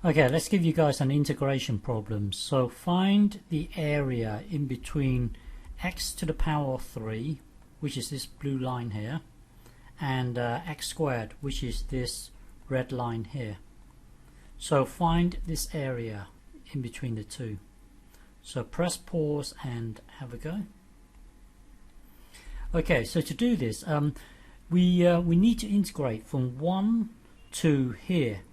Okay, let's give you guys an integration problem. So find the area in between x to the power of 3, which is this blue line here, and x squared, which is this red line here. So find this area in between the two. So press pause and have a go. Okay, so to do this, we need to integrate from 1 to here.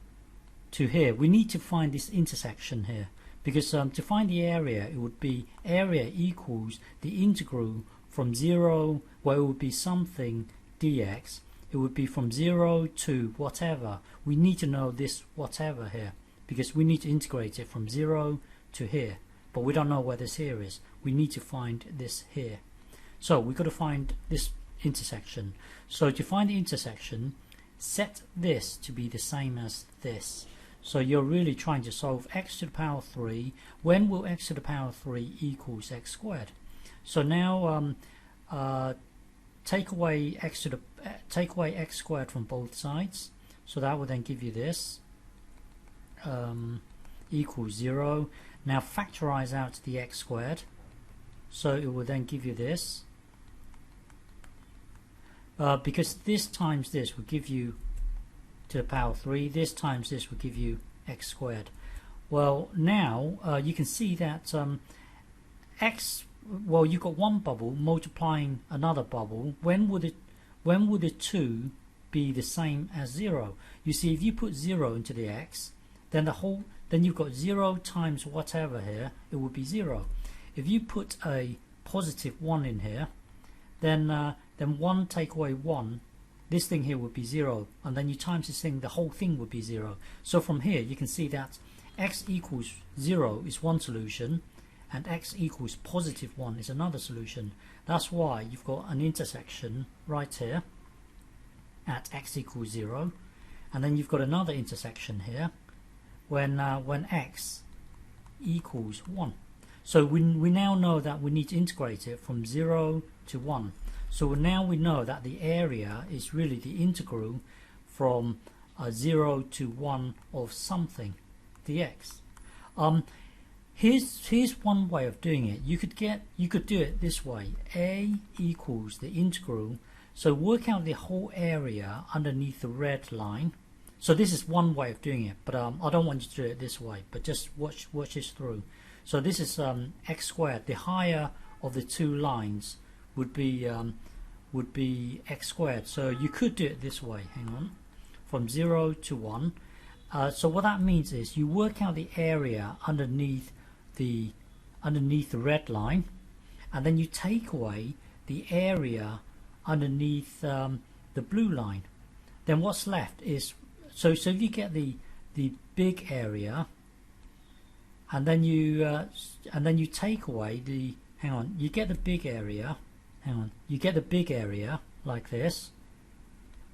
We need to find this intersection here, because to find the area, it would be area equals the integral from 0, well, it would be something dx. It would be from 0 to whatever. We need to know this whatever here, because we need to integrate it from 0 to here, but we don't know where this here is. We need to find this here. So we've got to find this intersection. So to find the intersection, set this to be the same as this. So you're really trying to solve x to the power 3. When will x to the power 3 equals x squared? So now take away x squared from both sides. So that will then give you this equals 0. Now factorize out the x squared. So it will then give you this. Because this times this will give you to the power 3, this times this will give you x squared. Well, now you can see that well, you've got one bubble multiplying another bubble. When would the two be the same as 0? You see, if you put 0 into the x, then you've got 0 times whatever here, it would be 0. If you put a positive 1 in here, then 1 take away 1, this thing here would be 0, and then you times this thing, the whole thing would be 0. So from here you can see that x equals 0 is one solution, and x equals positive 1 is another solution. That's why you've got an intersection right here at x equals 0, and then you've got another intersection here when x equals 1. So we now know that we need to integrate it from 0 to 1. So now we know that the area is really the integral from 0 to 1 of something dx. Here's one way of doing it. You could do it this way: a equals the integral. So work out the whole area underneath the red line. So this is one way of doing it, but I don't want you to do it this way. But just watch this through. So this is x squared. The higher of the two lines would be x squared. So you could do it this way. Hang on, from 0 to 1. So what that means is you work out the area underneath the red line, and then you take away the area underneath the blue line. Then what's left is so if you get the big area, and then you take away the you get the big area. You get the big area like this,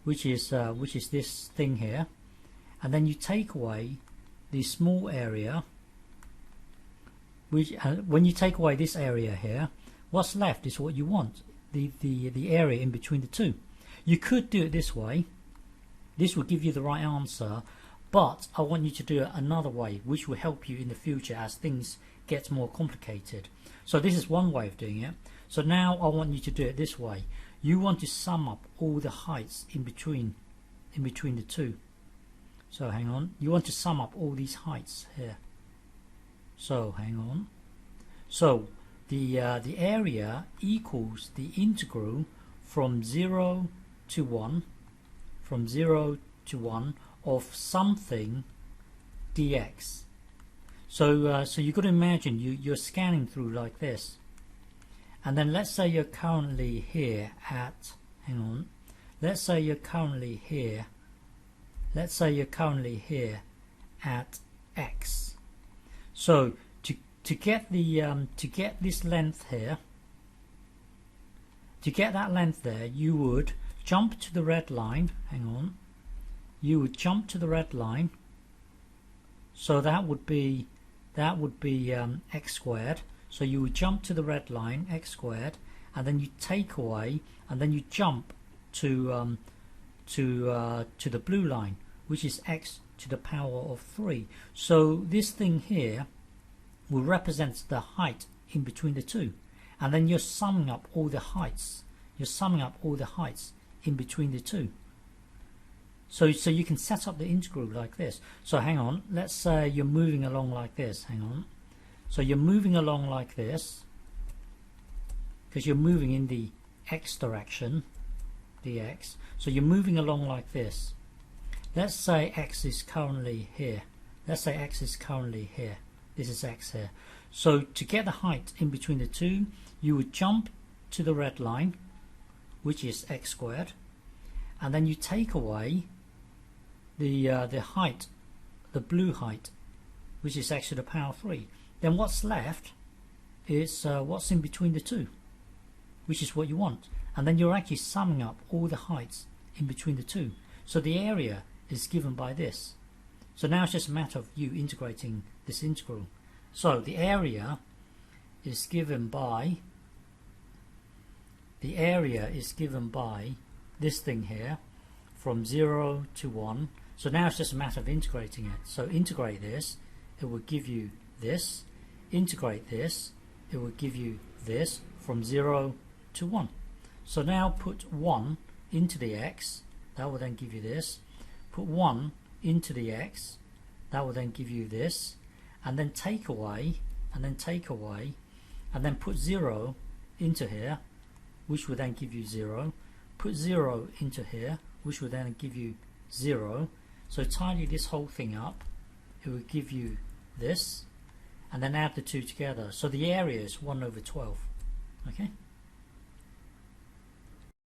which is this thing here, and then you take away the small area. Which when you take away this area here, what's left is what you want, the area in between the two. You could do it this way. This will give you the right answer, but I want you to do it another way, which will help you in the future as things get more complicated. So this is one way of doing it. So now I want you to do it this way. You want to sum up all the heights in between the two. So hang on. You want to sum up all these heights here. So hang on. So the area equals the integral from 0 to 1, of something dx. So you've got to imagine you're scanning through like this. And then let's say you're currently here at, let's say you're currently here at x. So to get this length here, to get that length there, you would jump to the red line. You would jump to the red line. So that would be x squared. So you would jump to the red line, x squared, and then you take away, and then you jump to the blue line, which is x to the power of 3. So this thing here will represent the height in between the two, and then you're summing up all the heights. You're summing up all the heights in between the two. So you can set up the integral like this. So hang on, let's say you're moving along like this. Hang on. So you're moving along like this, because you're moving in the x direction, dx. So you're moving along like this. Let's say x is currently here. Let's say x is currently here. This is x here. So to get the height in between the two, you would jump to the red line, which is x squared, and then you take away the height, the blue height, which is x to the power 3. Then what's left is what's in between the two, which is what you want. And then you're actually summing up all the heights in between the two. So the area is given by this. So now it's just a matter of you integrating this integral. So the area is given by this thing here from 0 to 1. So now it's just a matter of integrating it. So integrate this, it will give you this. Integrate this, it will give you this from 0 to 1. So now put 1 into the x, that will then give you this. Put 1 into the x, that will then give you this. And then take away, and then take away, and then put 0 into here, which will then give you 0. Put 0 into here, which will then give you 0. So tidy this whole thing up, it will give you this, and then add the two together. So the area is 1 over 12. Okay.